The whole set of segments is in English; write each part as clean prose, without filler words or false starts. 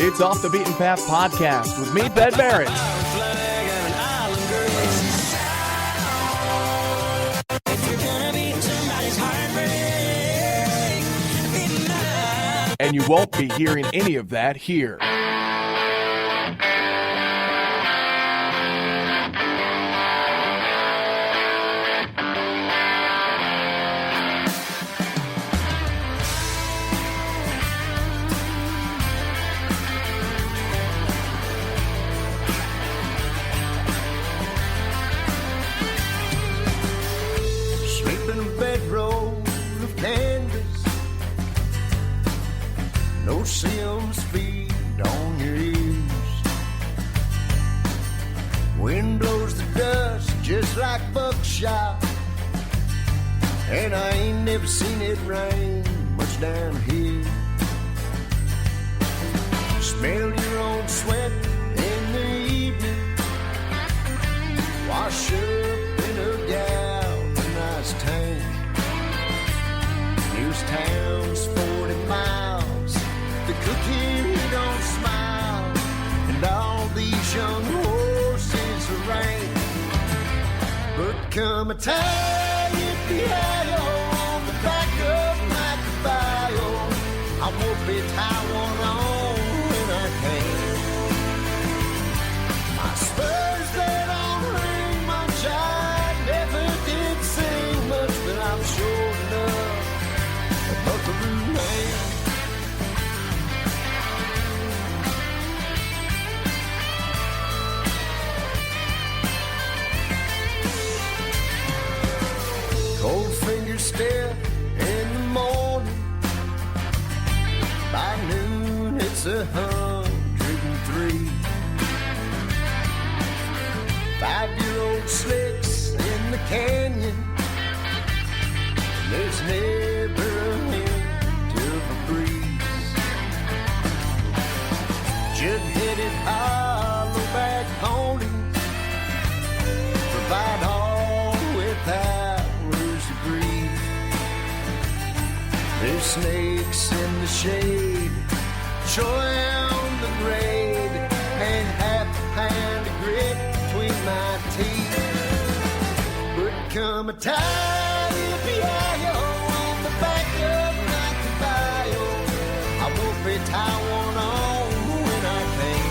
It's Off the Beaten Path podcast with me, Ben Barrett. And you won't be hearing any of that here. No Sims feed on your ears. Wind blows the dust just like buckshot, and I ain't never seen it rain much down here. Smell your own sweat in the evening, wash up in a galvanized tank. Nearest town's 40 miles. The cookie don't smile, and all these young horses are rank. But come a time, yippee-hi-yo, on the back of my caballo, I won't be tie one on when I can. My spurs, they don't ring much, I never did sing much, but I'm sure enough a buckaroo man. Cold fingers step in the morning. By noon it's 103. 5-year-old slicks in the canyon. There's never a hint of a breeze. Jug-headed hollowback ponies provide all without. There's snakes in the shade, joy on the grade, and half a pound of grit between my teeth. But come a time, yippee-hi-yo, on the back of my caballo, I won't be tie one on when I can.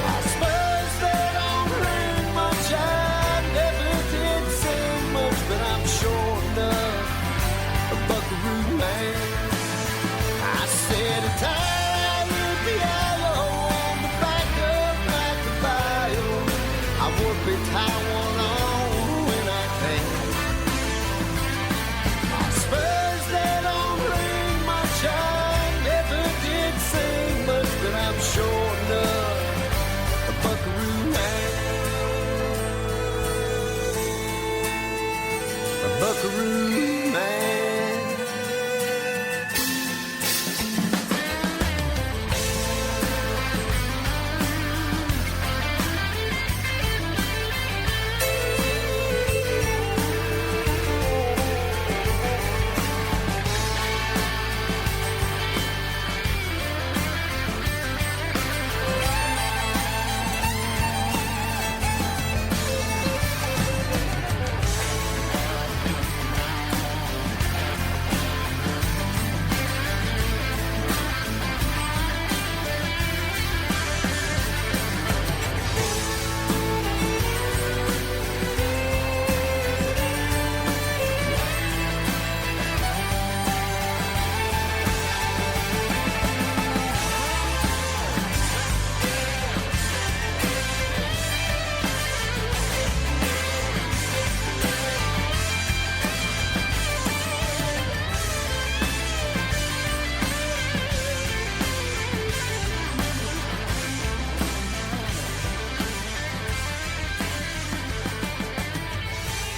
My spurs, they don't ring much, I never did sing much, but I'm sure enough buckaroo man. I said a time, yippee-hi-yo, on the back of my caballo, I would be tie one on when I can. My spurs, they don't ring much, I never did sing much, but I'm sure enough a buckaroo man. A buckaroo man.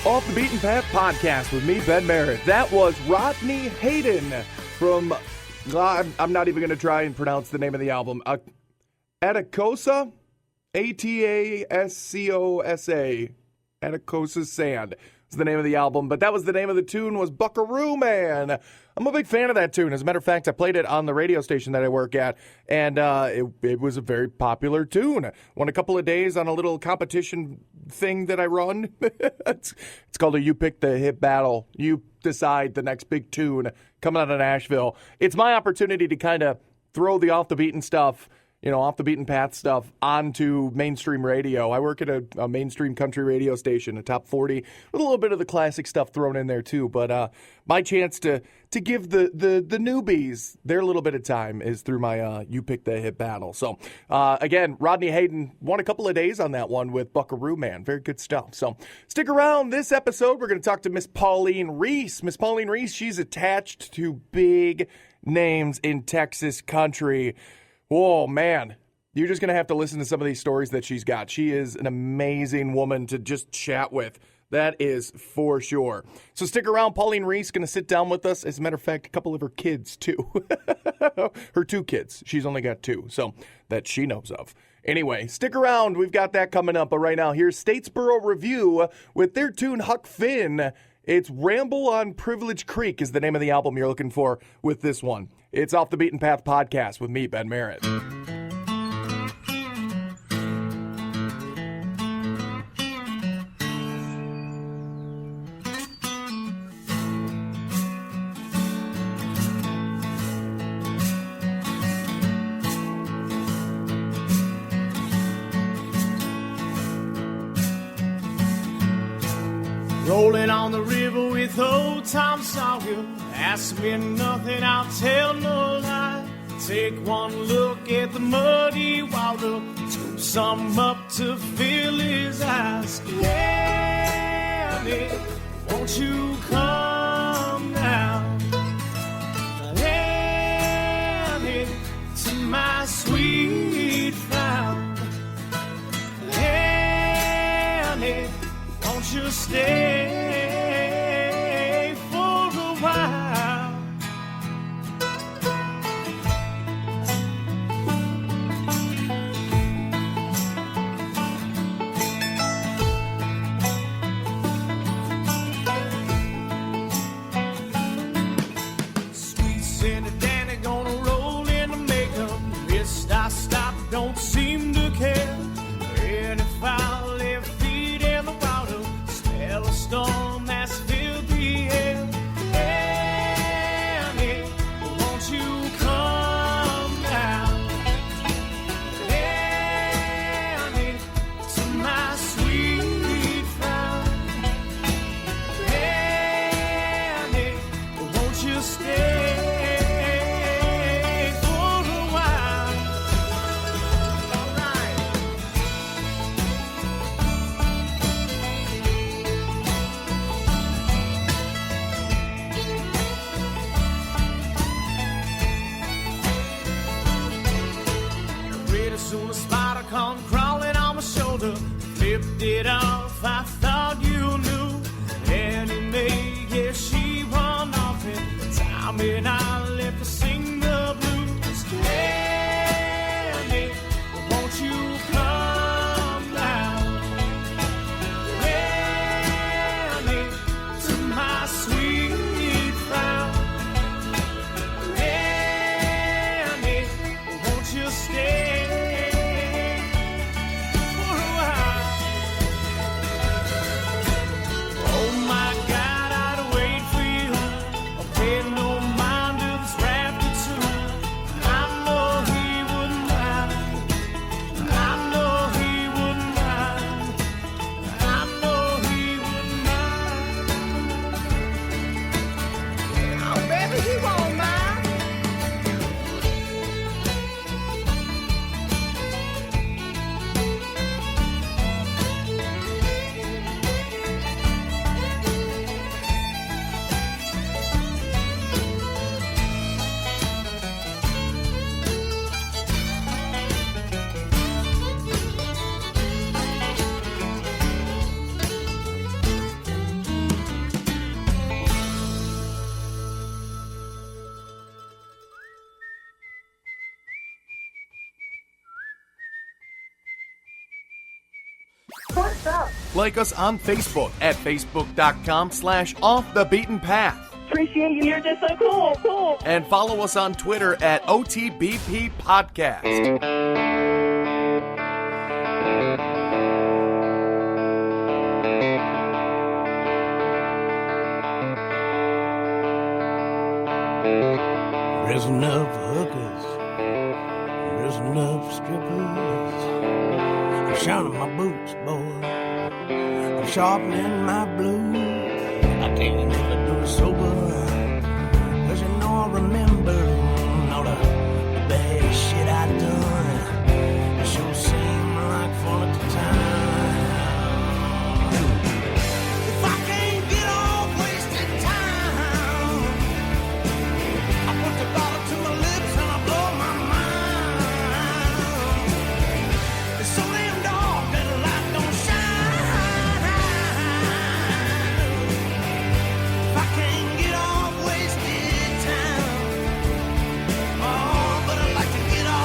Off the Beaten Path podcast with me, Ben Barrett. That was Rodney Hayden from, I'm not even going to try and pronounce the name of the album. Atacosa? A-T-A-S-C-O-S-A. Atacosa Sand is the name of the album, but that was the name of the tune was Buckaroo Man. I'm a big fan of that tune. As a matter of fact, I played it on the radio station that I work at, and it was a very popular tune. Won a couple of days on a little competition thing that I run. It's called a You Pick the Hit Battle. You decide the next big tune coming out of Nashville. It's my opportunity to kind of throw the off the beaten stuff, off the beaten path stuff onto mainstream radio. I work at a mainstream country radio station, a top 40, with a little bit of the classic stuff thrown in there too. But my chance to give the newbies their little bit of time is through my You Pick the Hit Battle. So again, Rodney Hayden won a couple of days on that one with Buckaroo Man. Very good stuff. So stick around. This episode, we're going to talk to Miss Pauline Reese. Miss Pauline Reese, she's attached to big names in Texas country. Whoa, man. You're just going to have to listen to some of these stories that she's got. She is an amazing woman to just chat with. That is for sure. So stick around. Pauline Reese going to sit down with us. As a matter of fact, a couple of her kids, too. Her 2 kids. She's only got 2, so that she knows of. Anyway, stick around. We've got that coming up. But right now, here's Statesboro Review with their tune Huck Finn. It's Ramble on Privilege Creek is the name of the album you're looking for with this one. It's Off the Beaten Path Podcast with me, Ben Merritt. Rolling on the river with old Tom Sawyer. Ask me nothing, I'll tell no lie. Take one look at the muddy water, scoop some up to fill his eyes. Annie, won't you come now? Annie, to my sweet found. Annie, won't you stay for a while? Sweet Cindy Danny gonna roll in the makeup. Wrist I stop, don't seem to care. And if I left feet in the water, smell a storm that's filled the air. Annie, won't you come down? Annie, to my sweet frown. Annie, won't you stay for a while? All right. Pretty soon a spider come crawling on my shoulder. Flipped it off, I thought you knew. Anyway, yeah, she run off and Tom and I left to sing the blues. Annie, won't you come down? Annie, to my sweet frown. Annie, won't you stay for a while? Oh my God, I'd wait for you. I paid no mind to this raptor too. I know he wouldn't mind. I know he wouldn't mind. I know he wouldn't mind. Oh baby, he won't mind. Like us on Facebook at facebook.com/offthebeatenpath. appreciate you. You're just so cool. And follow us on Twitter at OTBP Podcast. There's enough for hookers. There's enough for strippers. I'm shining my boots, boy. I'm sharpening my blues. I can't never do it sober. 'Cause you know I remember all the bad shit I done. It sure seemed like fun at the time. If I can't get off wasted time, I put the bottle to my lips and I blow my mind. It's so damn dark that the light don't shine. If I can't get off wasted time, oh, but I like to get off.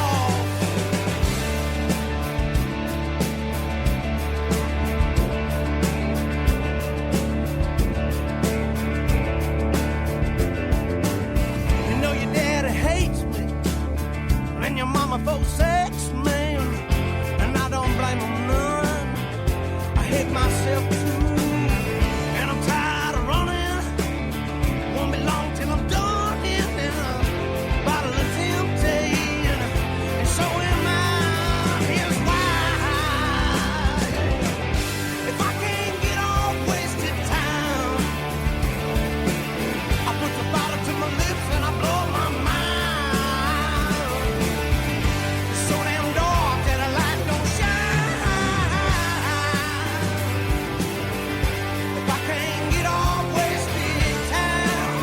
You know your daddy hates me, and your mama forsakes me, and I don't blame them none. I hate myself too, and I'm tired of running. Won't be long till I'm done here, and bottle is empty, and so am I. Here's why: if I can't get off wasted time, I put the bottle to my lips and I blow my mind. It's so damn dark that a light don't shine. If I can't get off wasted time,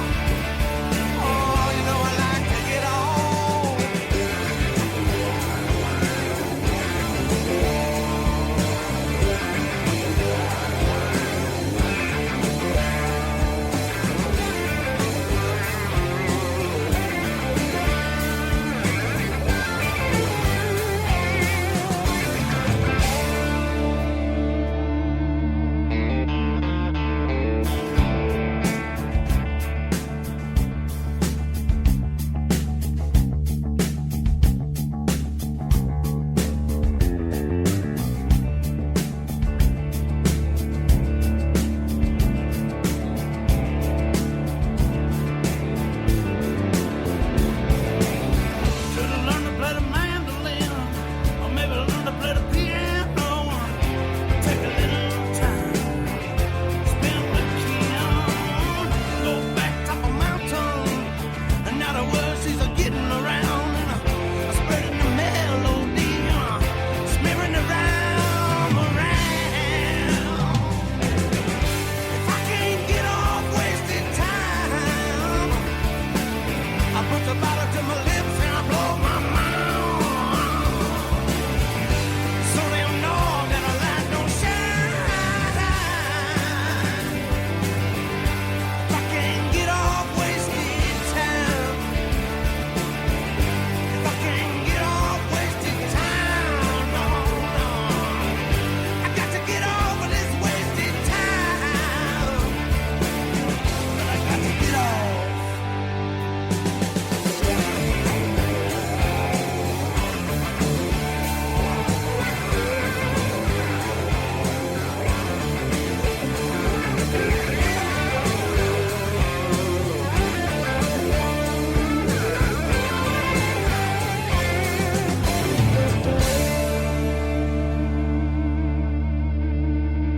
oh, you know I like to get off. Should've learned to play the mandolin, or maybe learn to play the piano. Take a little time, spend with Kim, go back top of mountain, and now the world she's a getting around, and spreading the melody, smearing the rhyme around. If I can't get off wasted time, I put the bottle to my lips and I blow my mind. So damn know that a light don't shine. If I can't get off wasted time, if I can't get off wasted time, no, I got to get over this wasted time. But I got to get off.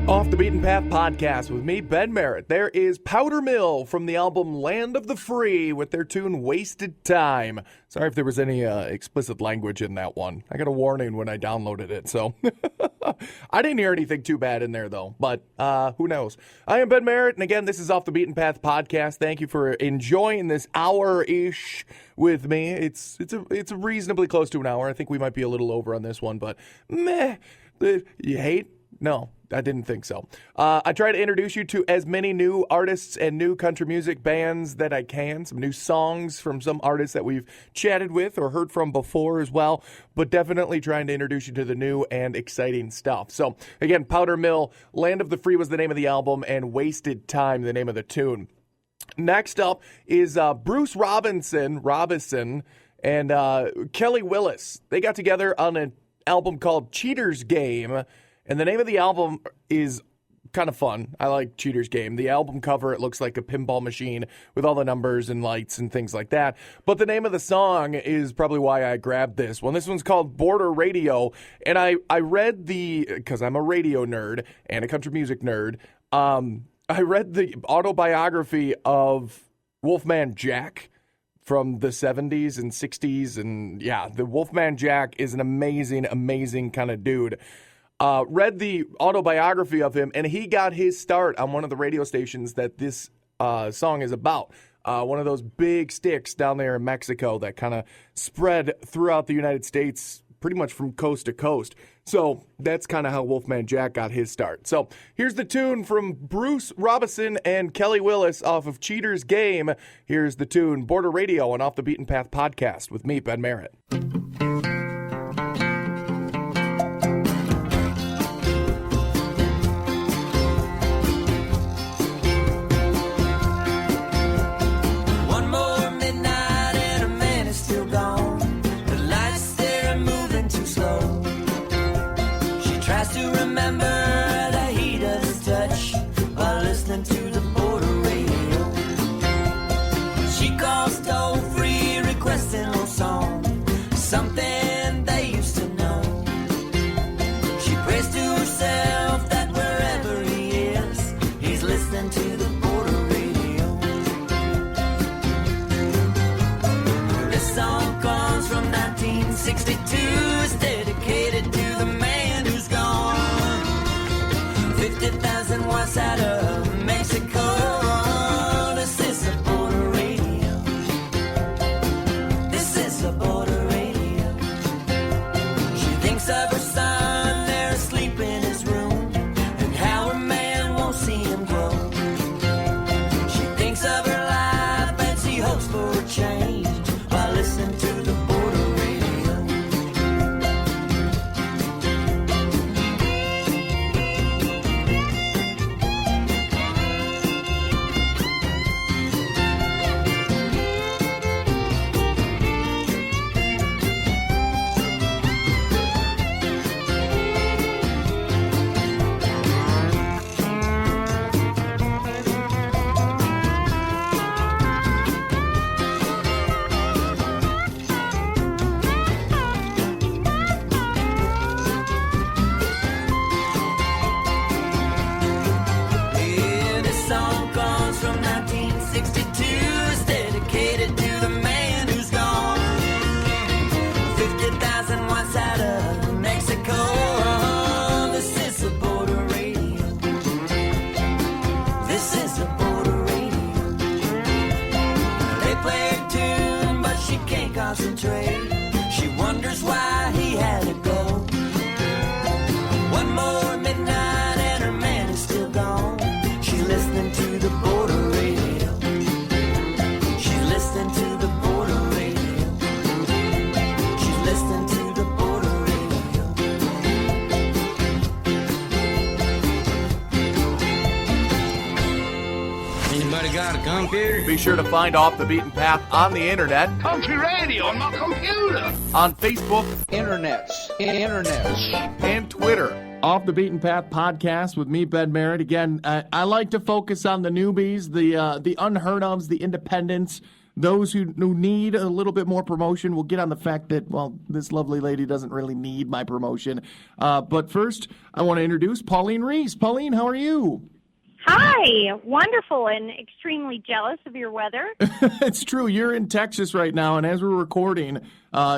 Off the Beaten Path Podcast with me, Ben Merritt. There is Powder Mill from the album Land of the Free with their tune Wasted Time. Sorry if there was any explicit language in that one. I got a warning when I downloaded it, so I didn't hear anything too bad in there, though, but who knows? I am Ben Merritt, and again, this is Off the Beaten Path Podcast. Thank you for enjoying this hour-ish with me. It's reasonably close to an hour. I think we might be a little over on this one, but meh. You hate? No, I didn't think so. I try to introduce you to as many new artists and new country music bands that I can. Some new songs from some artists that we've chatted with or heard from before as well. But definitely trying to introduce you to the new and exciting stuff. So, again, Powder Mill, Land of the Free was the name of the album, and Wasted Time, the name of the tune. Next up is Bruce Robinson, and Kelly Willis. They got together on an album called Cheater's Game, and the name of the album is kind of fun. I like Cheater's Game. The album cover, it looks like a pinball machine with all the numbers and lights and things like that. But the name of the song is probably why I grabbed this one. This one's called Border Radio, and I read because I'm a radio nerd and a country music nerd, I read the autobiography of Wolfman Jack from the 70s and 60s, and yeah, the Wolfman Jack is an amazing, amazing kind of dude. Read the autobiography of him, and he got his start on one of the radio stations that this song is about. One of those big sticks down there in Mexico that kind of spread throughout the United States pretty much from coast to coast. So that's kind of how Wolfman Jack got his start. So here's the tune from Bruce Robinson and Kelly Willis off of Cheater's Game. Here's the tune, Border Radio on Off the Beaten Path podcast with me, Ben Merritt. Something they used to know. She prays to herself that wherever he is, he's listening to the border radio. This song comes from 1962. It's dedicated to the man who's gone 50,000 watts out of Mexico. This is a border radio. This is a border radio. Of her son, they're asleep in his room, and how her man won't see him grow. She thinks of her life and she hopes for a change while listening to the border radio. She wonders why he had to go. One more midnight and her man is still gone. She's listening to the border radio. She's listening to the border radio. She's listening to the border radio. Anybody got a computer? Be sure to find Off the Beaten Path on the internet. Country radio on my computer. On Facebook. Internets. And Twitter. Off the Beaten Path podcast with me, Ben Merritt. Again, I like to focus on the newbies, the unheard ofs, the independents, those who need a little bit more promotion. We'll get on the fact that, well, this lovely lady doesn't really need my promotion. But first, I want to introduce Pauline Reese. Pauline, how are you? Hi, wonderful and extremely jealous of your weather. It's true. You're in Texas right now, and as we're recording,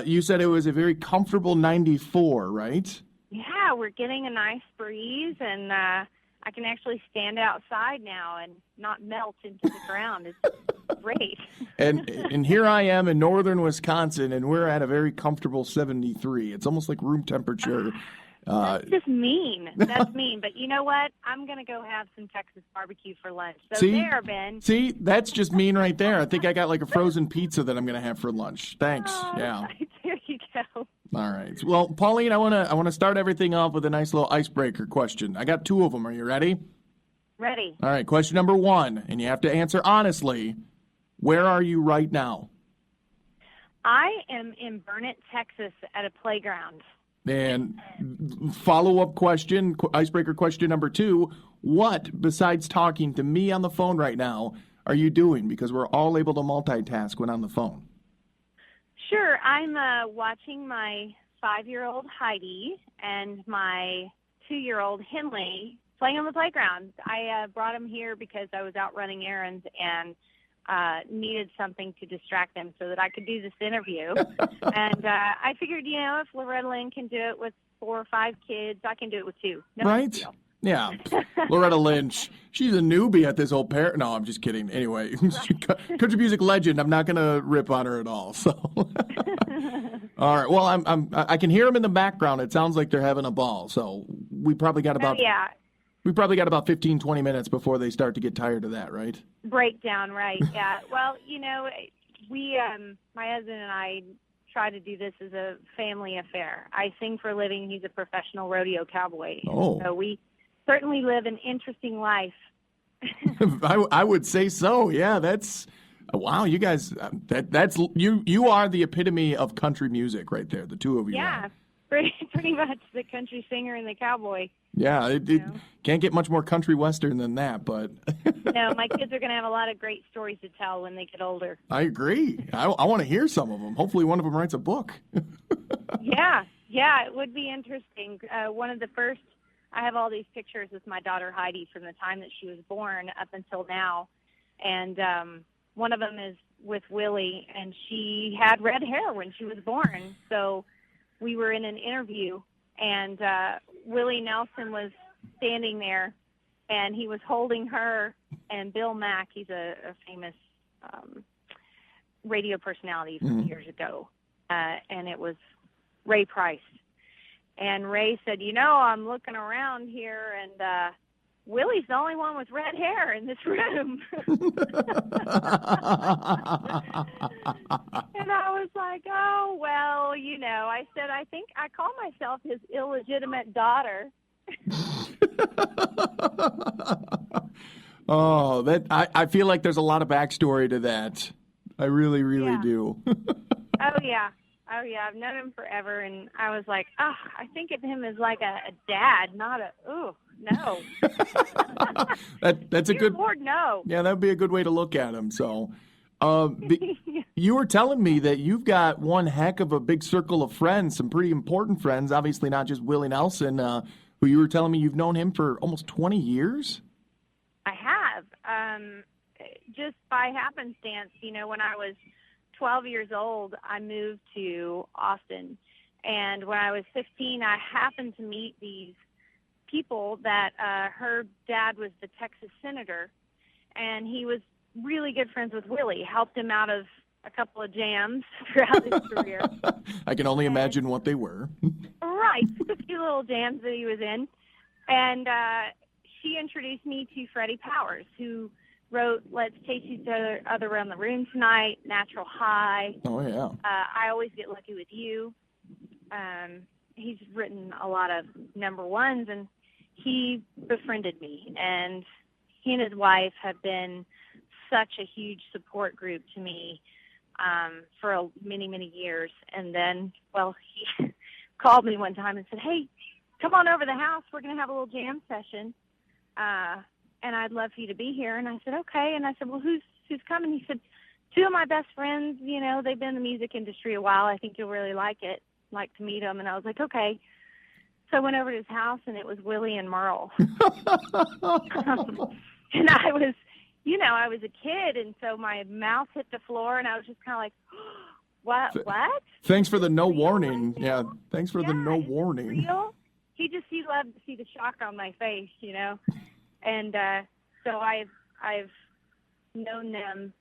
you said it was a very comfortable 94, right? Yeah, we're getting a nice breeze, and I can actually stand outside now and not melt into the ground. It's great. And here I am in northern Wisconsin, and we're at a very comfortable 73. It's almost like room temperature. That's just mean. That's mean. But you know what? I'm going to go have some Texas barbecue for lunch. So there, Ben. See, that's just mean right there. I think I got like a frozen pizza that I'm going to have for lunch. Thanks. Yeah. There you go. All right. Well, Pauline, I want to start everything off with a nice little icebreaker question. I got two of them. Are you ready? Ready. All right, question number 1, and you have to answer honestly. Where are you right now? I am in Burnett, Texas at a playground. And follow-up question, icebreaker question number 2, what, besides talking to me on the phone right now, are you doing? Because we're all able to multitask when on the phone. Sure. I'm watching my 5-year-old Heidi and my 2-year-old Henley playing on the playground. I brought them here because I was out running errands and needed something to distract them so that I could do this interview. And I figured, if Loretta Lynn can do it with 4 or 5 kids, I can do it with 2. No Right? big deal. Yeah. Loretta Lynn, she's a newbie at this whole pair. No, I'm just kidding. Anyway, country music legend. I'm not going to rip on her at all. So, all right. Well, I can hear them in the background. It sounds like they're having a ball. So we probably got about We probably got about 15, 20 minutes before they start to get tired of that, right? Breakdown, right? Yeah. Well, we, my husband and I, try to do this as a family affair. I sing for a living. He's a professional rodeo cowboy. Oh. So we certainly live an interesting life. I would say so. Yeah, that's wow. You guys, that's you are the epitome of country music right there. The two of you. Yeah, pretty much the country singer and the cowboy. Yeah, it can't get much more country western than that. But no, my kids are going to have a lot of great stories to tell when they get older. I agree. I want to hear some of them. Hopefully, one of them writes a book. Yeah, it would be interesting. One of the first. I have all these pictures with my daughter Heidi from the time that she was born up until now. And one of them is with Willie, and she had red hair when she was born. So we were in an interview, and Willie Nelson was standing there, and he was holding her, and Bill Mack, he's a famous radio personality from years ago, and it was Ray Price. And Ray said, I'm looking around here, and Willie's the only one with red hair in this room. And I was like, oh, well, I said, I think I call myself his illegitimate daughter. Oh, I feel like there's a lot of backstory to that. I really, really do. Oh, yeah. I've known him forever, and I was like, I think of him as like a dad, not no. That's a good. Lord, no. Yeah, that would be a good way to look at him. So, you were telling me that you've got one heck of a big circle of friends, some pretty important friends, obviously not just Willie Nelson, who you were telling me you've known him for almost 20 years? I have. Just by happenstance, when I was 12 years old, I moved to Austin. And when I was 15, I happened to meet these people that her dad was the Texas senator, and he was really good friends with Willie, helped him out of a couple of jams throughout his career. I can only imagine what they were. Right, a few little jams that he was in. And she introduced me to Freddie Powers, who wrote Let's Chase Each Other Around the Room Tonight, Natural High. Oh, yeah. I Always Get Lucky with You. He's written a lot of number ones, and he befriended me. And he and his wife have been such a huge support group to me for many, many years. And then, he called me one time and said, hey, come on over to the house. We're going to have a little jam session. And I'd love for you to be here. And I said, okay. And I said, well, who's coming? He said, 2 of my best friends, they've been in the music industry a while. I think you'll really like it, like to meet them. And I was like, okay. So I went over to his house, and it was Willie and Merle. And I was, I was a kid, and so my mouth hit the floor, and I was just kind of like, what? Thanks for the no warning. Yeah, thanks for the no warning. Real? He loved to see the shock on my face, And so I've known them,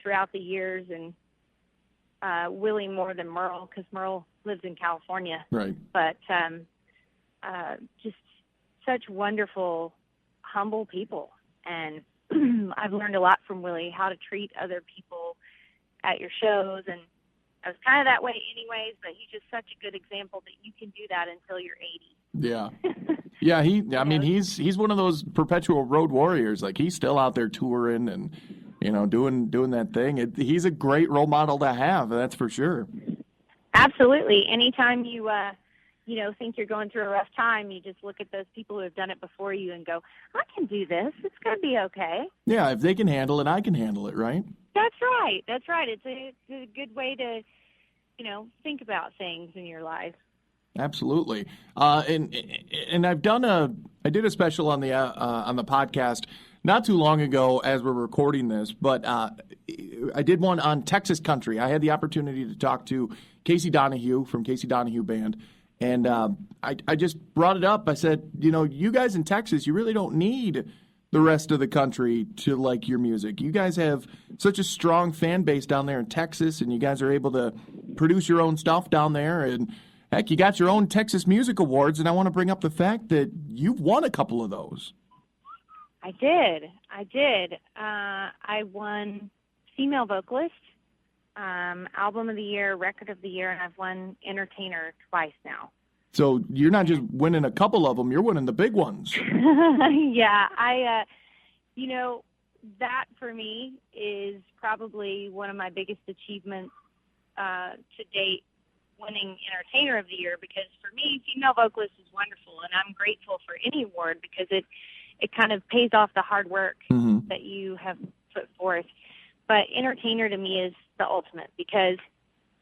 throughout the years, and Willie more than Merle, because Merle lives in California. Right. But just such wonderful, humble people. And I've learned a lot from Willie, how to treat other people at your shows. And I was kind of that way anyways, but he's just such a good example that you can do that until you're 80. Yeah. Yeah, I mean, he's one of those perpetual road warriors. Like, he's still out there touring and, doing that thing. He's a great role model to have, that's for sure. Absolutely. Anytime you, think you're going through a rough time, you just look at those people who have done it before you and go, I can do this. It's going to be okay. Yeah, if they can handle it, I can handle it, right? That's right. That's right. It's a good way to, think about things in your life. Absolutely. And I did a special on the podcast not too long ago as we're recording this, but I did one on Texas country. I had the opportunity to talk to Casey Donahue from Casey Donahue Band, and I just brought it up. I said, you guys in Texas, you really don't need the rest of the country to like your music. You guys have such a strong fan base down there in Texas, and you guys are able to produce your own stuff down there, and heck, you got your own Texas Music Awards, and I want to bring up the fact that you've won a couple of those. I did. I won Female Vocalist, Album of the Year, Record of the Year, and I've won Entertainer twice now. So you're not just winning a couple of them, you're winning the big ones. Yeah, that for me is probably one of my biggest achievements to date, winning Entertainer of the Year, because for me, Female Vocalist is wonderful, and I'm grateful for any award because it kind of pays off the hard work that you have put forth. But Entertainer to me is the ultimate, because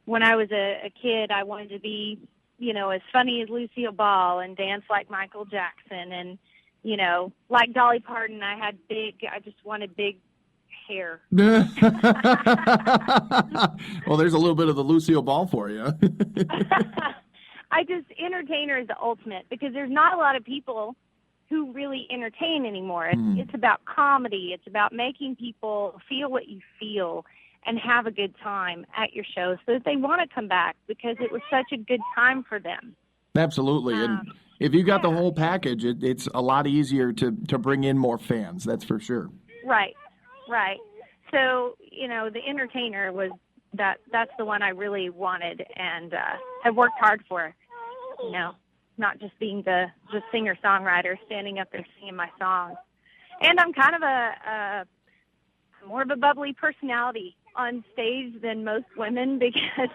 when I was a kid, I wanted to be, as funny as Lucille Ball and dance like Michael Jackson, and, like Dolly Parton, I just wanted big hair. Well, there's a little bit of the Lucille Ball for you. Entertainer is the ultimate, because there's not a lot of people who really entertain anymore. It's about comedy. It's about making people feel what you feel and have a good time at your show so that they want to come back, because it was such a good time for them. Absolutely. And if you got the whole package, it's a lot easier to bring in more fans. That's for sure. Right. So, the Entertainer was that's the one I really wanted and have worked hard for, not just being the singer-songwriter standing up there singing my songs. And I'm kind of more of a bubbly personality on stage than most women, because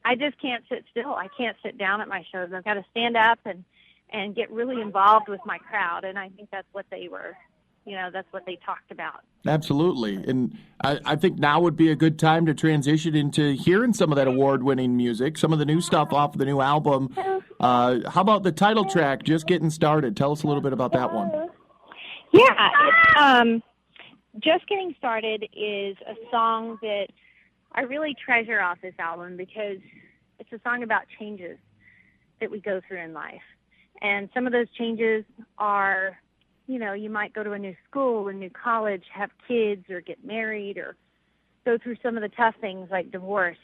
I just can't sit still. I can't sit down at my shows. I've got to stand up and get really involved with my crowd. And I think that's what they were, that's what they talked about. Absolutely. And I think now would be a good time to transition into hearing some of that award-winning music, some of the new stuff off of the new album. How about the title track, Just Getting Started? Tell us a little bit about that one. Yeah, Just Getting Started is a song that I really treasure off this album, because it's a song about changes that we go through in life. And some of those changes are, you might go to a new school, a new college, have kids, or get married, or go through some of the tough things like divorce,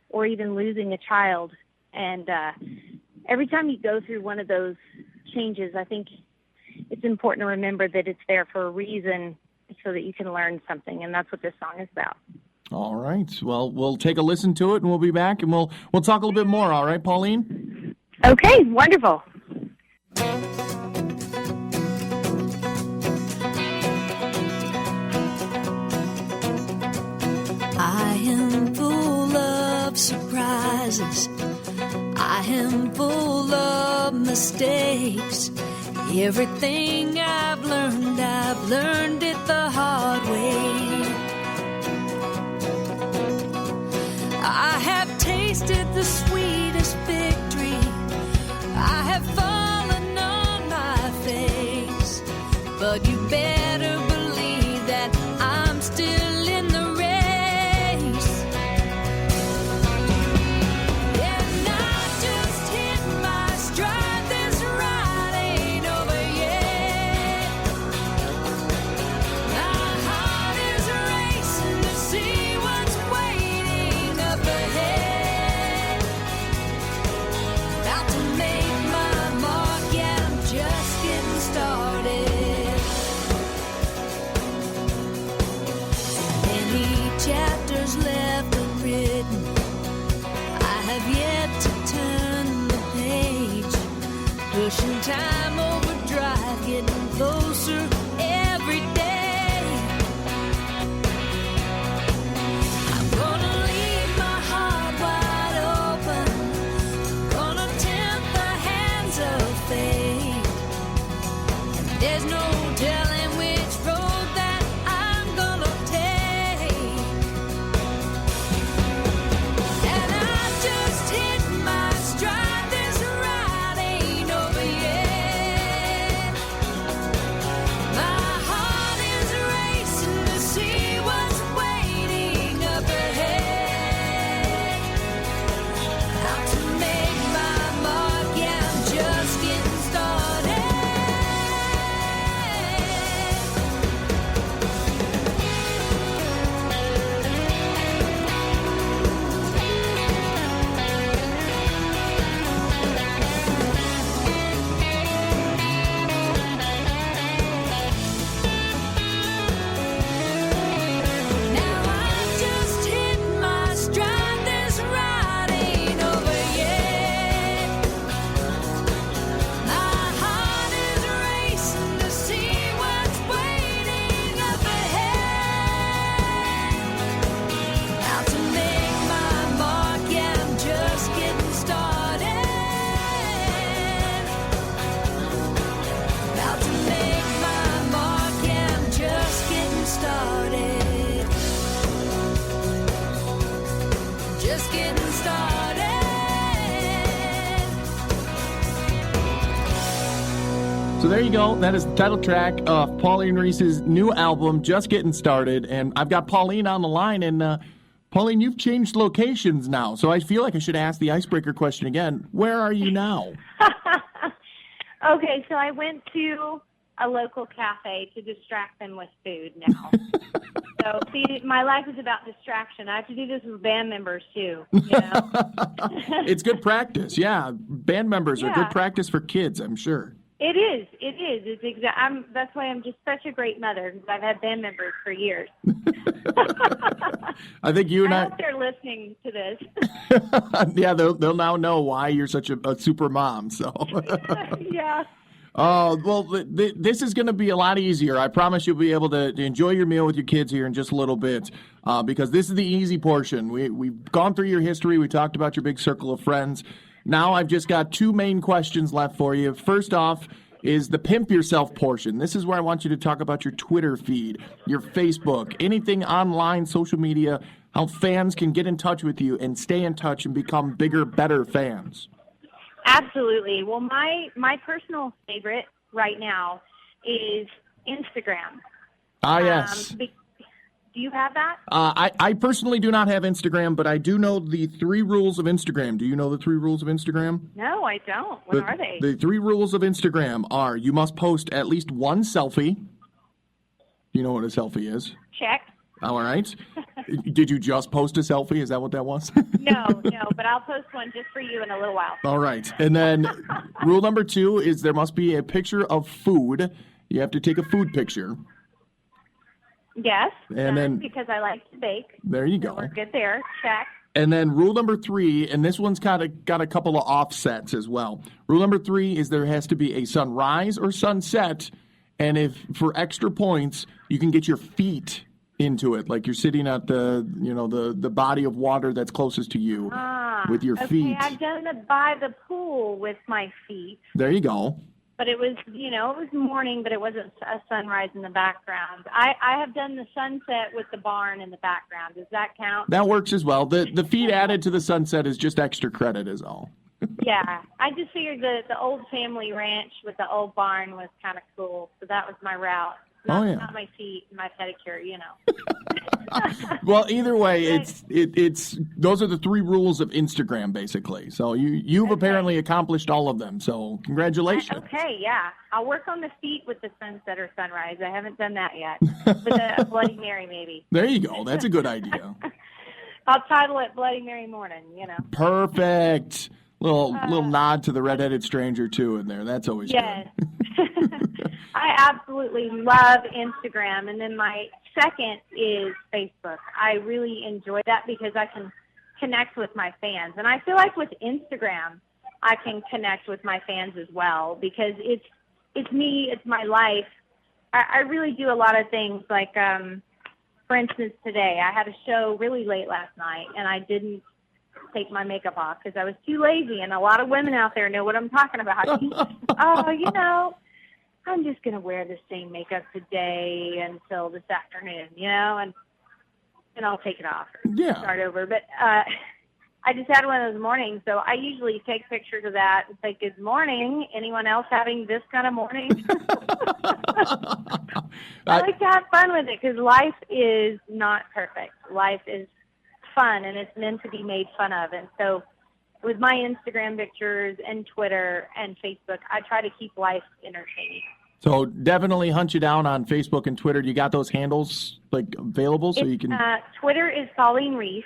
or even losing a child. And every time you go through one of those changes, I think it's important to remember that it's there for a reason, so that you can learn something. And that's what this song is about. All right. Well, we'll take a listen to it, and we'll be back, and we'll talk a little bit more. All right, Pauline? Okay, wonderful. I am full of surprises. I am full of mistakes. Everything I've learned it the hard way. I have tasted the sweetest victory. I have fallen on my face, but you better believe that I'm still in the race. And I just hit my stride. This ride ain't over yet. My heart is racing to see what's waiting up ahead. time overdrive, getting closer every day. I'm gonna leave my heart wide open, gonna tempt the hands of fate. And there's no telling which road that I'm gonna take. And I just hit my stride, this ride ain't over yet. My heart is racing to see what's waiting up ahead. Out to make my mark, yeah, I'm just getting started. Now I just hit my stride, this ride ain't over yet. My heart is racing to see what's waiting up ahead. Out to make my mark, yeah, I'm just getting started. Out to make my mark, yeah, I'm just getting started. Just getting started. So there you go. That is the title track of Pauline Reese's new album, Just Getting Started. And I've got Pauline on the line. And Pauline, you've changed locations now. So I feel like I should ask the icebreaker question again. Where are you now? Okay, so I went to a local cafe to distract them with food now. So, see, my life is about distraction. I have to do this with band members, too, you know? It's good practice. Yeah. Band members are Yeah. good practice for kids, I'm sure. It is. It's that's why I'm just such a great mother, because I've had band members for years. I think you and I hope they're listening to this. yeah, they'll now know why you're such a super mom. So, Yeah. well, this is going to be a lot easier. I promise you'll be able to enjoy your meal with your kids here in just a little bit, because this is the easy portion. We've gone through your history. We talked about your big circle of friends. Now I've just got two main questions left for you. First off is the pimp yourself portion. This is where I want you to talk about your Twitter feed, your Facebook, anything online, social media, how fans can get in touch with you and stay in touch and become bigger, better fans. Absolutely. Well, my personal favorite right now is Instagram. Yes. Do you have that? I personally do not have Instagram, but I do know the 3 rules of Instagram. Do you know the 3 rules of Instagram? No, I don't. What are they? The 3 rules of Instagram are: you must post at least one selfie. You know what a selfie is? Check. All right. Did you just post a selfie? Is that what that was? No, but I'll post one just for you in a little while. All right. And then rule number 2 is there must be a picture of food. You have to take a food picture. Yes, And then because I like to bake. there you So go. we're good there. Check. And then rule number 3, and this one's got a couple of offsets as well. Rule number 3 is there has to be a sunrise or sunset, and if for extra points, you can get your feet into it, like you're sitting at the body of water that's closest to you with your feet. Okay, I've done it by the pool with my feet. There you go. But it was morning, but it wasn't a sunrise in the background. I have done the sunset with the barn in the background. Does that count? That works as well. The feet added to the sunset is just extra credit is all. Yeah. I just figured the old family ranch with the old barn was kind of cool. So that was my route. Not my feet and my pedicure, Well, either way, it's those are the 3 rules of Instagram, basically. So you've apparently accomplished all of them. So congratulations. Okay, yeah. I'll work on the feet with the sunset or sunrise. I haven't done that yet. With a Bloody Mary, maybe. There you go. That's a good idea. I'll title it Bloody Mary Morning, Perfect. Little nod to the redheaded stranger too in there. That's always yes. good. I absolutely love Instagram, and then my second is Facebook. I really enjoy that because I can connect with my fans, and I feel like with Instagram, I can connect with my fans as well, because it's me, it's my life. I really do a lot of things, like, for instance, today I had a show really late last night, and I didn't take my makeup off because I was too lazy, and a lot of women out there know what I'm talking about. Oh, I'm just going to wear the same makeup today until this afternoon, and I'll take it off or start over. But I just had one of those mornings, so I usually take pictures of that and say, good morning. Anyone else having this kind of morning? I like to have fun with it because life is not perfect. Life is fun, and it's meant to be made fun of. And so with my Instagram pictures and Twitter and Facebook, I try to keep life entertaining. So definitely hunt you down on Facebook and Twitter. You got those handles available so you can... Twitter is Pauline Reese.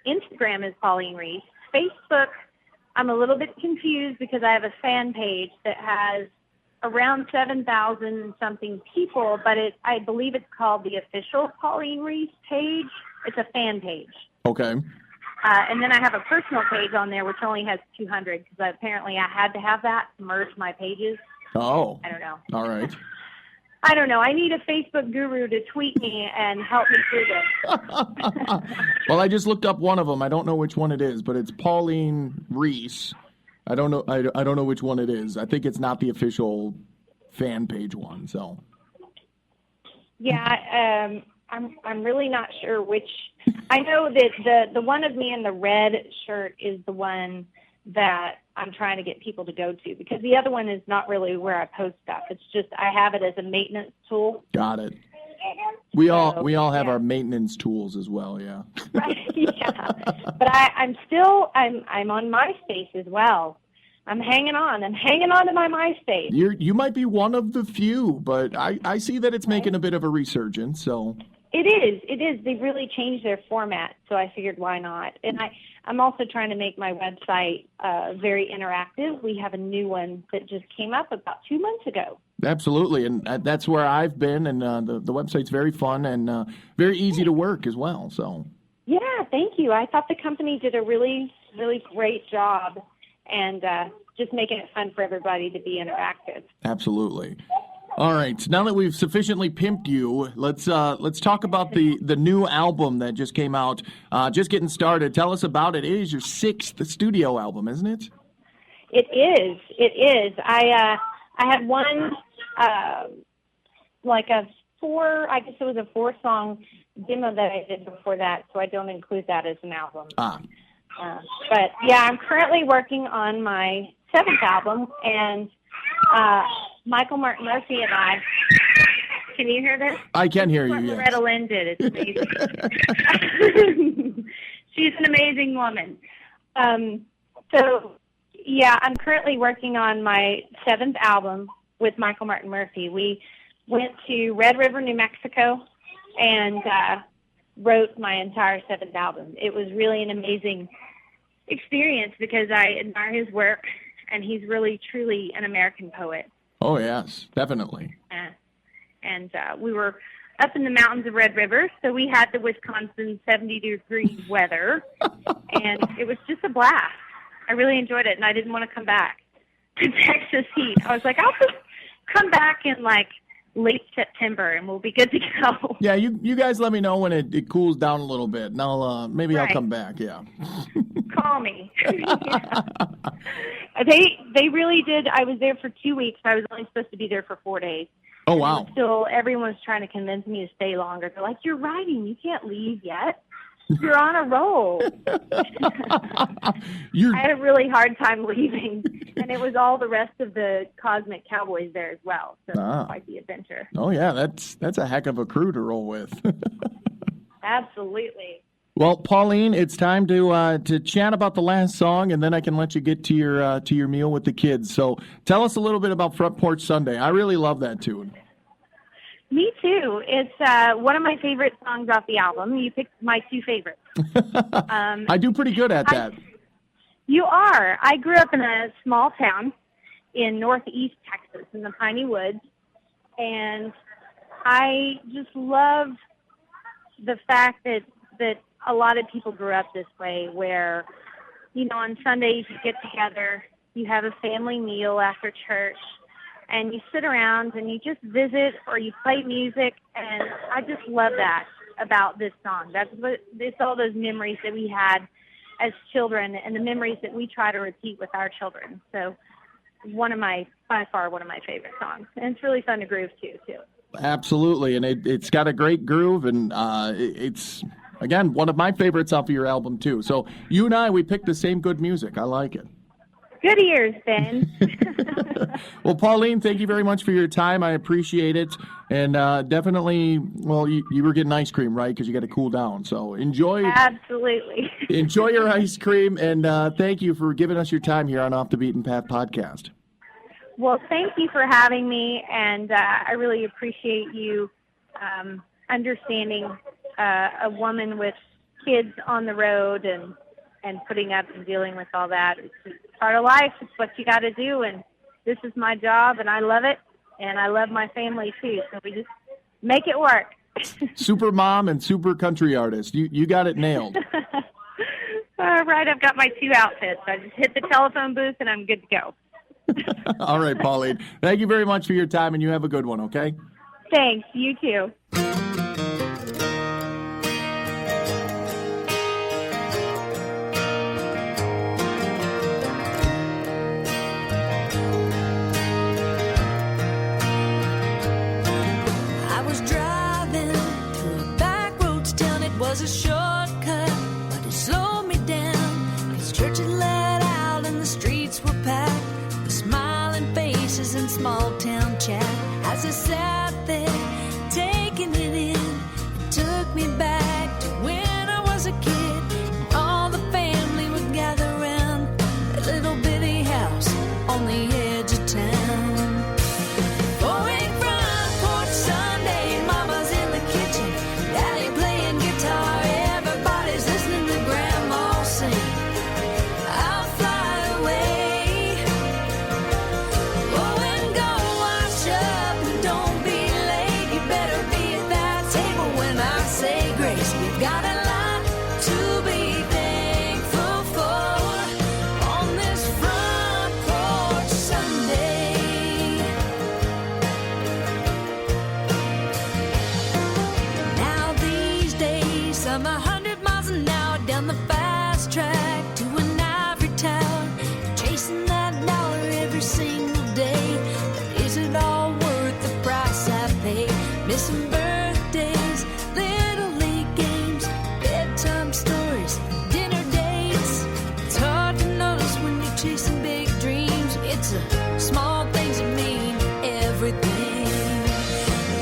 Instagram is Pauline Reese. Facebook, I'm a little bit confused because I have a fan page that has around 7,000 something people, but I believe it's called the official Pauline Reese page. It's a fan page. Okay. And then I have a personal page on there which only has 200 because apparently I had to have that to merge my pages. Oh. I don't know. All right. I don't know. I need a Facebook guru to tweet me and help me through this. Well, I just looked up one of them. I don't know which one it is, but it's Pauline Reese. I don't know. I don't know which one it is. I think it's not the official fan page one. So. Yeah, I'm really not sure which. I know that the one of me in the red shirt is the one that I'm trying to get people to go to, because the other one is not really where I post stuff. It's just I have it as a maintenance tool. Got it. We all have our maintenance tools as well, yeah. Right, yeah. But I'm on MySpace as well. I'm hanging on to my MySpace. You might be one of the few, but I see that it's making a bit of a resurgence, so. It is. They've really changed their format, so I figured why not. And I'm also trying to make my website very interactive. We have a new one that just came up about 2 months ago. Absolutely, and that's where I've been, and the website's very fun and very easy to work as well. So. Yeah, thank you. I thought the company did a really, really great job, and just making it fun for everybody to be interactive. Absolutely. All right. Now that we've sufficiently pimped you, let's talk about the new album that just came out. Just getting started. Tell us about it. It is your 6th studio album, isn't it? It is. I had one like a 4-song demo that I did before that, so I don't include that as an album. But yeah, I'm currently working on my 7th album, and Michael Martin Murphy and I. Can you hear this? I can hear you. Yes. Loretta Lynn did. It's amazing. She's an amazing woman. So yeah, I'm currently working on my 7th album with Michael Martin Murphy. We went to Red River, New Mexico, and wrote my entire 7th album. It was really an amazing experience because I admire his work, and he's really, truly an American poet. Oh, yes, definitely. And we were up in the mountains of Red River, so we had the Wisconsin 70-degree weather, and it was just a blast. I really enjoyed it, and I didn't want to come back to Texas heat. I was like, I'll just come back in, late September, and we'll be good to go. Yeah, you guys let me know when it cools down a little bit, and I'll I'll come back, yeah. Call me. Yeah. They really did. I was there for 2 weeks. I was only supposed to be there for 4 days. Oh, wow. Still, everyone was trying to convince me to stay longer. They're like, you're writing. You can't leave yet. You're on a roll. I had a really hard time leaving, and it was all the rest of the Cosmic Cowboys there as well. So it was quite the adventure. Oh, yeah, that's a heck of a crew to roll with. Absolutely. Well, Pauline, it's time to chat about the last song, and then I can let you get to your meal with the kids. So tell us a little bit about Front Porch Sunday. I really love that tune. Me too. It's one of my favorite songs off the album. You picked my 2 favorites. I do pretty good at that. You are. I grew up in a small town in northeast Texas in the Piney Woods, and I just love the fact that a lot of people grew up this way where, on Sundays you get together, you have a family meal after church, and you sit around and you just visit or you play music, and I just love that about this song. It's all those memories that we had as children and the memories that we try to repeat with our children. So by far one of my favorite songs. And it's really fun to groove too. Absolutely, and it's got a great groove, and it's, again, one of my favorites off of your album too. So you and I, we picked the same good music. I like it. Good ears, Ben. Well, Pauline, thank you very much for your time. I appreciate it. And definitely, well, you were getting ice cream, right? Because you got to cool down. So enjoy. Absolutely. Enjoy your ice cream. And thank you for giving us your time here on Off the Beaten Path podcast. Well, thank you for having me. And I really appreciate you understanding a woman with kids on the road and putting up and dealing with all that. It's just part of life. It's what you got to do, and this is my job, and I love it, and I love my family too. So we just make it work. Super mom and super country artist. You got it nailed. All right, I've got my two outfits. I just hit the telephone booth, and I'm good to go. All right, Pauline. Thank you very much for your time, and you have a good one, okay? Thanks. You too. Was a shortcut, but it slowed me down. 'Cause church had let out and the streets were packed with smiling faces and small town chat. As I sat there, taking it in, it took me back to when I was a kid. And all the family would gather around that little bitty house on the edge of town. Going front porch Sunday, mama's in the kitchen, daddy playing guitar, everybody's listening to grandma sing. I'll fly away. Oh, and go wash up and don't be late. You better be at that table when I say grace. We've got a lot to be thankful for on this front porch Sunday. Now these days I'm 100 miles an hour down the fast track to an ivory tower, chasing that dollar every single day. But is it all worth the price I pay? Missing birthdays, little league games, bedtime stories, dinner dates. It's hard to notice when you're chasing big dreams. It's the small things that mean everything.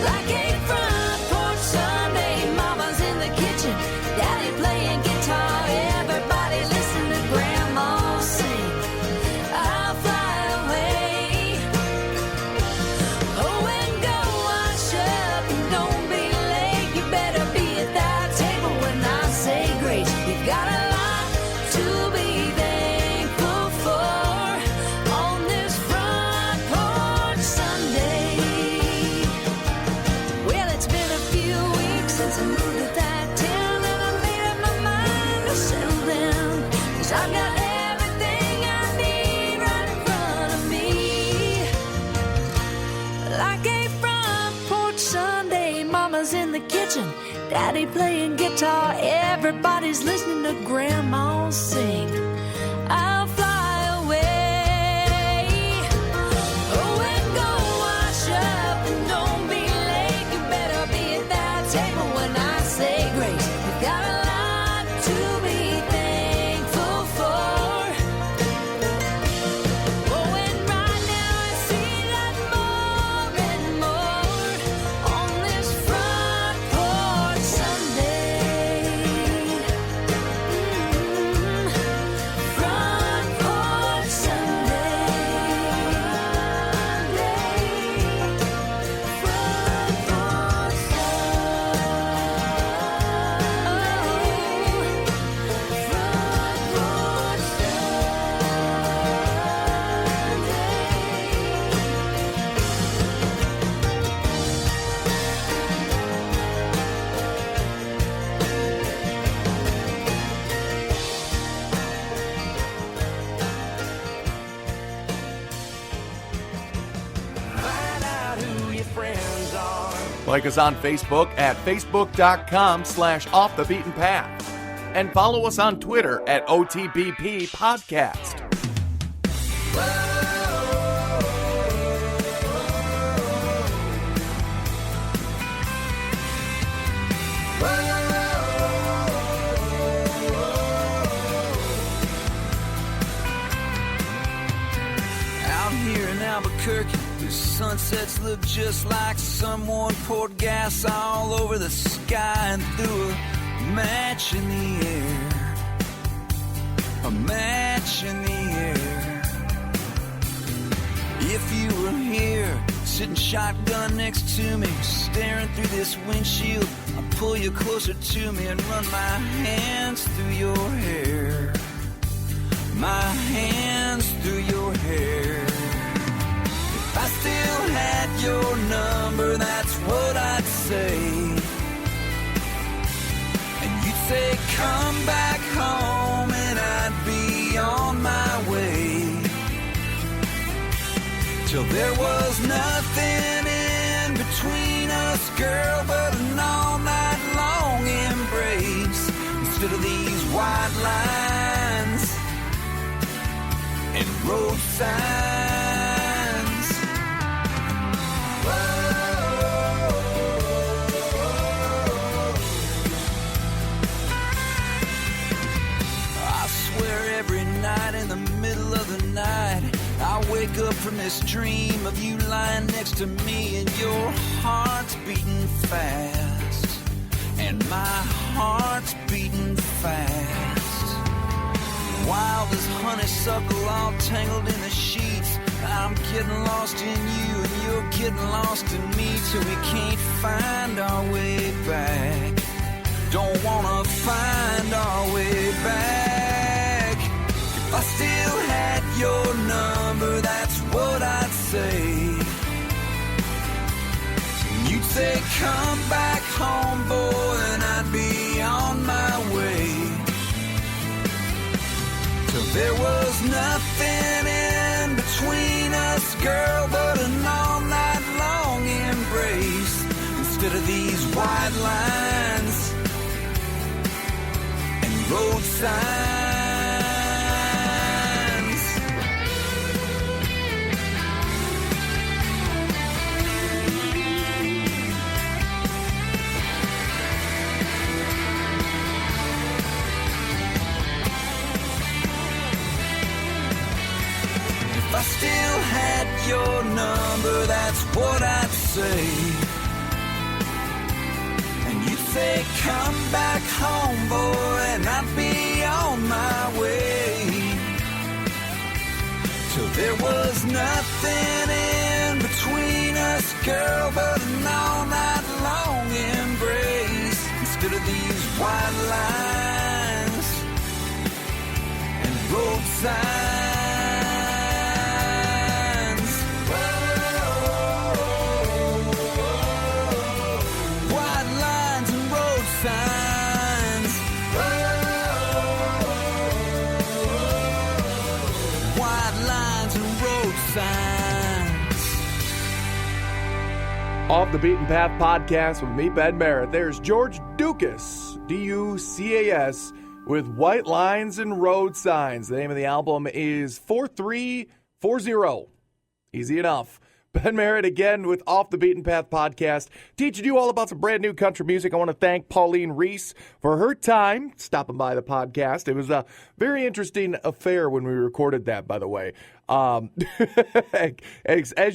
Like a front porch Sunday, mama's in the kitchen, daddy playing guitar, everybody listen to grandma sing. I'll fly away. Oh, and go wash up and don't be late. You better be at that table when I say grace. We've got a lot to be thankful for on this front porch Sunday. Well, it's been a few weeks since I moved to that town, and I made up my mind to settle down. 'Cause I've got everything I need right in front of me. Like a front porch Sunday, mama's in the kitchen, daddy playing guitar, everybody's listening to grandma sing. I'll fly away. Oh, and go wash up and don't be late. You better be at that table when I say grace. We've got a lot to be thankful for. Oh, and right now I see that more and more on this front porch Sunday. Like us on Facebook at facebook.com/offthebeatenpath. And follow us on Twitter at OTBP Podcast. Out here in Albuquerque, the sunsets look just like someone poured gas all over the sky and threw a match in the air. A match in the air. If you were here, sitting shotgun next to me, staring through this windshield, I'd pull you closer to me and run my hands through your hair. My hands through your hair. If I still had your number, that's what I'd say. And you'd say, come back home, and I'd be on my way. Till there was nothing in between us, girl, but an all-night long embrace. Instead of these white lines and road signs. I swear every night in the middle of the night, I wake up from this dream of you lying next to me and your heart's beating fast. And my heart's beating fast. Wild as honeysuckle, all tangled in the sheets. I'm getting lost in you and you're getting lost in me, till we can't find our way back. Don't wanna find our way back. If I still had your number, that's what I'd say. You'd say, come back home, boy, and I'd be on my way. Till there was nothing in between us, girl, but an all-night long embrace. Instead of these white lines and road signs. If I still had your number, that's what I'd say. And you'd say, come back home, boy, and I'd be on my way. Till there was nothing in between us, girl, but an all-night long embrace. Instead of these white lines and road signs. Off the Beaten Path Podcast with me, Ben Merritt. There's George Dukas, D-U-C-A-S, with White Lines and Road Signs. The name of the album is 4340. Easy enough. Ben Merritt again with Off the Beaten Path Podcast, teaching you all about some brand new country music. I want to thank Pauline Reese for her time stopping by the podcast. It was a very interesting affair when we recorded that, by the way. As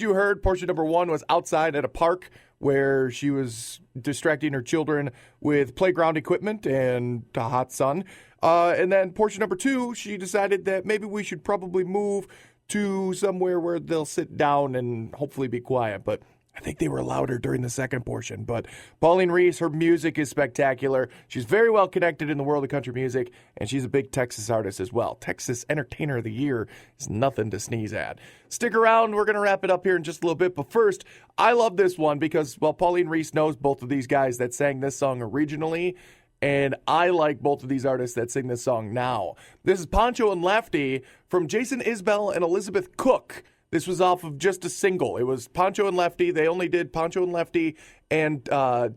you heard, portion number one was outside at a park where she was distracting her children with playground equipment and the hot sun. And then portion number two, she decided that maybe we should probably move to somewhere where they'll sit down and hopefully be quiet. But I think they were louder during the second portion. But Pauline Reese, her music is spectacular. She's very well connected in the world of country music, and she's a big Texas artist as well. Texas Entertainer of the Year is nothing to sneeze at. Stick around. We're going to wrap it up here in just a little bit. But first, I love this one because, well, Pauline Reese knows both of these guys that sang this song originally, and I like both of these artists that sing this song now. This is Poncho and Lefty from Jason Isbell and Elizabeth Cook. This was off of just a single. It was Poncho and Lefty. They only did Poncho and Lefty and, and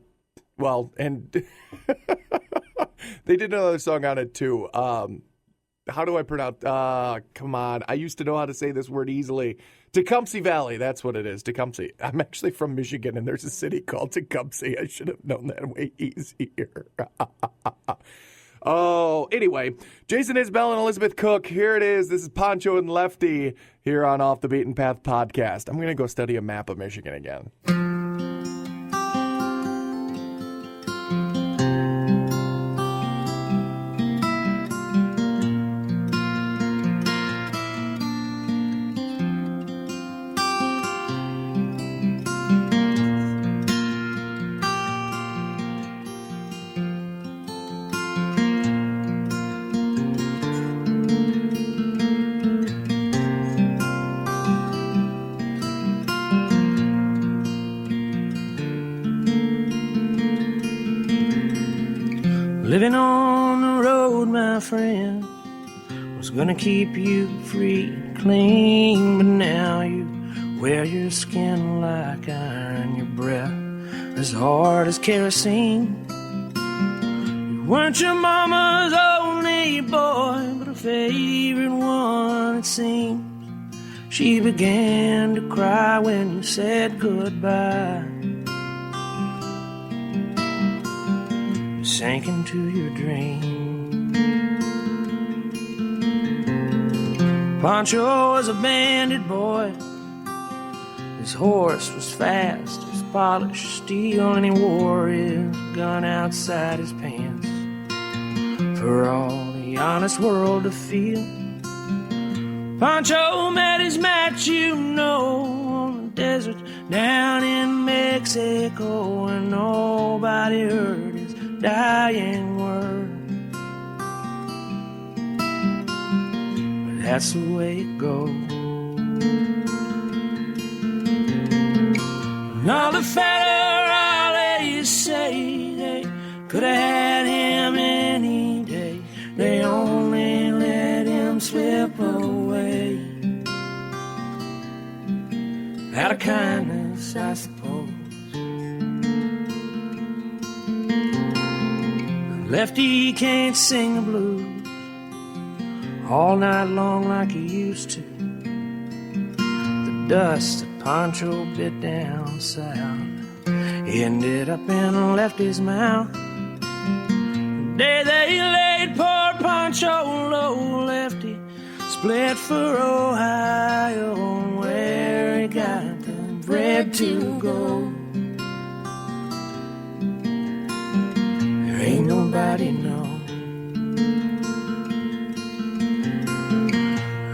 they did another song on it too. How do I pronounce? Come on. I used to know how to say this word easily. Tecumseh Valley. That's what it is. Tecumseh. I'm actually from Michigan, and there's a city called Tecumseh. I should have known that way easier. Oh, anyway, Jason Isbell and Elizabeth Cook. Here it is. This is Poncho and Lefty here on Off the Beaten Path podcast. I'm going to go study a map of Michigan again. Living on the road, my friend, was gonna keep you free and clean, but now you wear your skin like iron, your breath as hard as kerosene. You weren't your mama's only boy, but her favorite one, it seems. She began to cry when you said goodbye. Sank into your dream. Poncho was a bandit boy. His horse was fast as polished steel, and he wore his gun outside his pants for all the honest world to feel. Poncho met his match, you know, on the desert down in Mexico, and nobody heard his dying word. But that's the way it goes. And all the federales say they could have had him any day. They only let him slip away. Out of kindness, I suppose. Lefty can't sing the blues all night long like he used to. The dust that Poncho bit down south ended up in Lefty's mouth. The day they laid poor Poncho low, Lefty split for Ohio, where he got the bread to go. Ain't nobody know.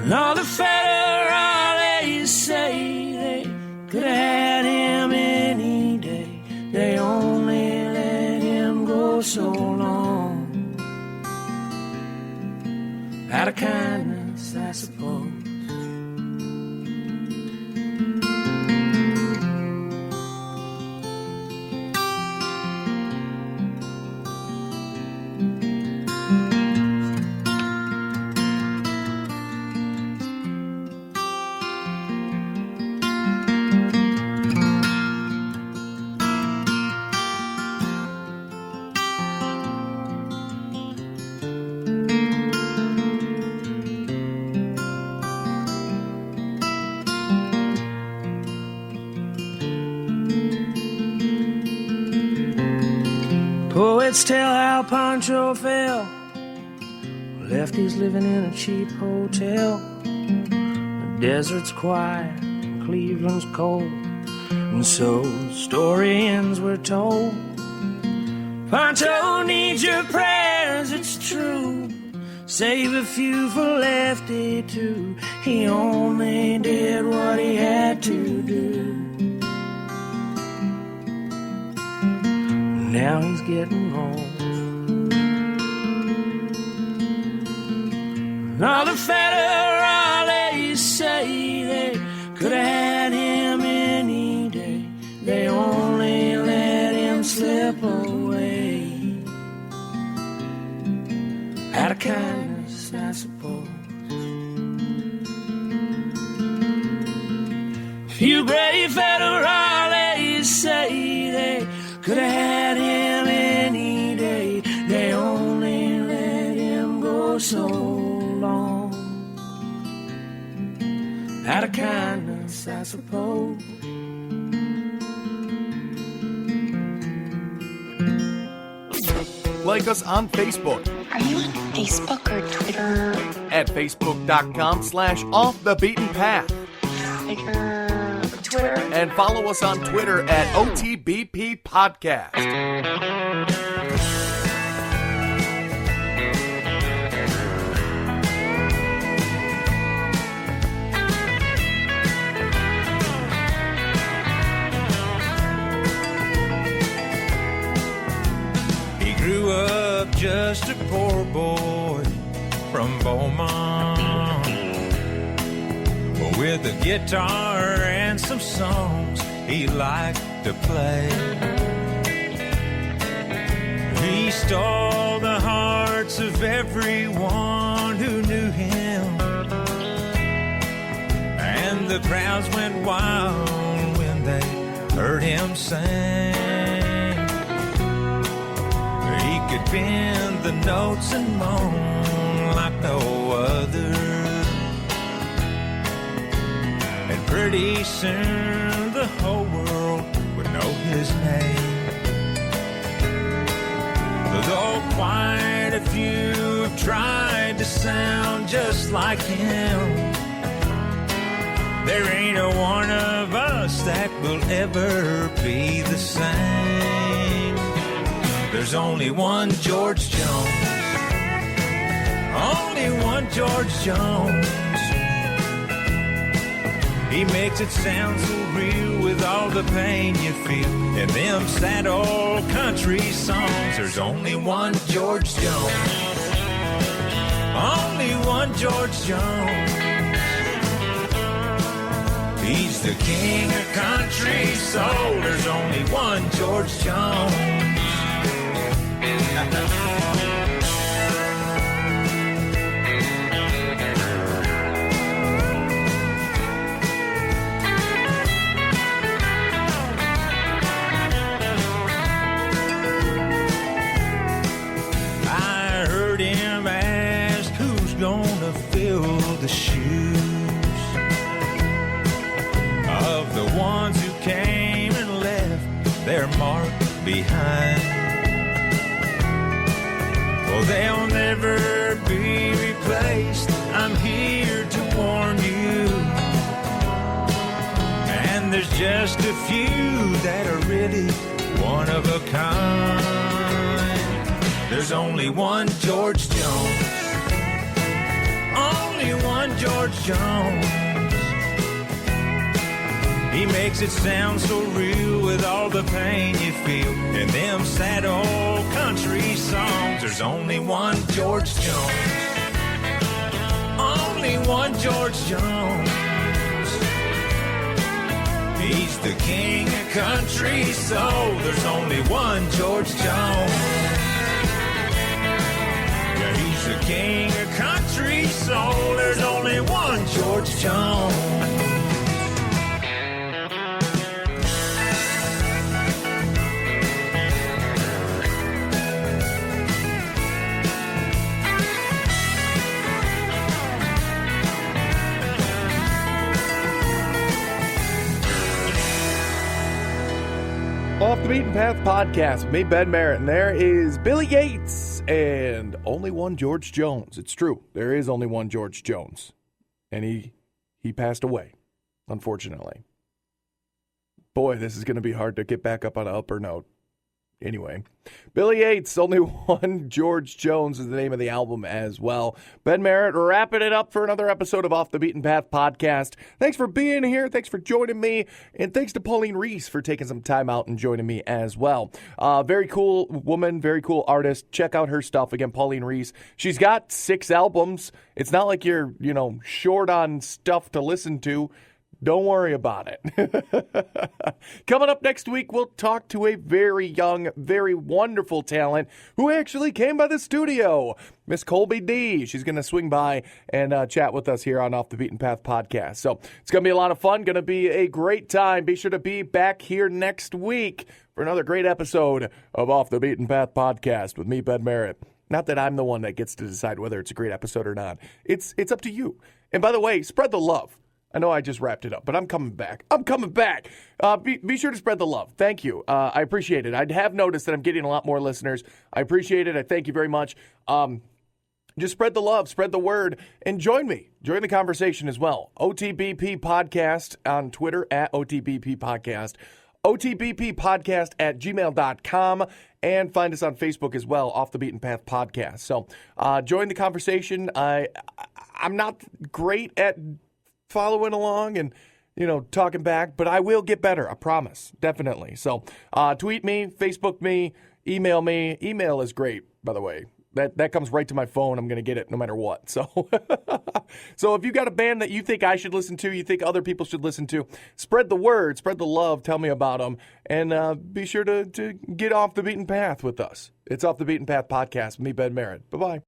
And all the federales say they could have had him any day. They only let him go so long. Out of kindness, I suppose. Poets tell how Poncho fell. Lefty's living in a cheap hotel. The desert's quiet and Cleveland's cold, and so the story ends, we're told. Poncho needs your prayers, it's true. Save a few for Lefty too. He only did what he had to do. Now he's getting old. And all the federales say they could have had him any day. They only let him slip away. Out of kindness, I suppose. few great federales say they could have had him any day. They only let him go so long. Out of kindness, I suppose. Like us on Facebook Are you on Facebook or Twitter? at facebook.com/offthebeatenpath. Twitter? And follow us on Twitter at OTBP Podcast. He grew up just a poor boy from Beaumont, with a guitar and some songs he liked to play. He stole the hearts of everyone who knew him, and the crowds went wild when they heard him sing. He could bend the notes and moan like no other. And pretty soon the whole world would know his name. Though quite a few have tried to sound just like him, there ain't a one of us that will ever be the same. There's only one George Jones. Only one George Jones. He makes it sound so real with all the pain you feel in them sad old country songs. There's only one George Jones. Only one George Jones. He's the king of country soul. There's only one George Jones. Fill the shoes of the ones who came and left their mark behind. Well, they'll never be replaced. I'm here to warn you. And there's just a few that are really one of a kind. There's only one George Jones. Only one George Jones. He makes it sound so real with all the pain you feel in them sad old country songs. There's only one George Jones. Only one George Jones. He's the king of country soul. There's only one George Jones. He's the king of country soul. There's only one George Jones. Off the Beaten Path Podcast with me, Ben Merritt, and there is Billy Yates and only one George Jones. It's true. There is only one George Jones. And he passed away, unfortunately. Boy, this is going to be hard to get back up on an upper note. Anyway, Billy Yates, only one George Jones is the name of the album as well. Ben Merritt wrapping it up for another episode of Off the Beaten Path Podcast. Thanks for being here. Thanks for joining me. And thanks to Pauline Reese for taking some time out and joining me as well. Very cool woman, very cool artist. Check out her stuff. Again, Pauline Reese. She's got 6 albums. It's not like you're, short on stuff to listen to. Don't worry about it. Coming up next week, we'll talk to a very young, very wonderful talent who actually came by the studio, Miss Colby D. She's going to swing by and chat with us here on Off the Beaten Path podcast. So it's going to be a lot of fun, going to be a great time. Be sure to be back here next week for another great episode of Off the Beaten Path podcast with me, Ben Merritt. Not that I'm the one that gets to decide whether it's a great episode or not. It's up to you. And by the way, spread the love. I know I just wrapped it up, but I'm coming back. I'm coming back. Be sure to spread the love. Thank you. I appreciate it. I have noticed that I'm getting a lot more listeners. I appreciate it. I thank you very much. Just spread the love, spread the word, and join me. Join the conversation as well. OTBP Podcast on Twitter at OTBP Podcast. OTBP Podcast at gmail.com. And find us on Facebook as well, Off the Beaten Path Podcast. So join the conversation. I'm not great at following along and, talking back, but I will get better. I promise. Definitely. So tweet me, Facebook me, email me. Email is great, by the way. That comes right to my phone. I'm going to get it no matter what. So so if you got a band that you think I should listen to, you think other people should listen to, spread the word, spread the love, tell me about them, and be sure to get off the beaten path with us. It's Off the Beaten Path Podcast with me, Ben Merritt. Bye-bye.